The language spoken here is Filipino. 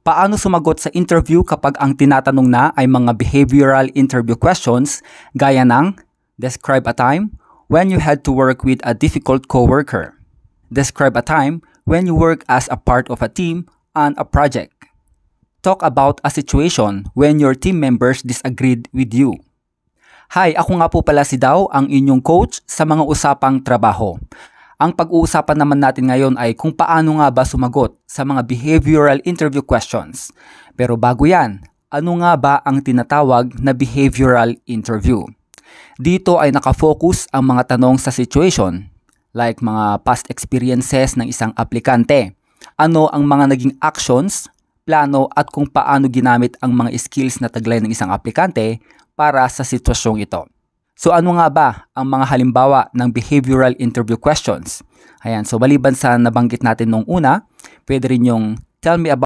Paano sumagot sa interview kapag ang tinatanong na ay mga behavioral interview questions gaya ng describe a time when you had to work with a difficult coworker. Describe a time when you work as a part of a team on a project. Talk about a situation when your team members disagreed with you. Hi, ako nga po pala si Dao, ang inyong coach sa mga usapang trabaho. Ang pag-uusapan naman natin ngayon ay kung paano nga ba sumagot sa mga behavioral interview questions. Pero bago yan, ano nga ba ang tinatawag na behavioral interview? Dito ay nakafocus ang mga tanong sa situation, like mga past experiences ng isang aplikante. Ano ang mga naging actions, plano at kung paano ginamit ang mga skills na taglay ng isang aplikante para sa sitwasyong ito. So ano nga ba ang mga halimbawa ng behavioral interview questions? Ayan, so maliban sa nabanggit natin nung una, pwede rin yung tell me about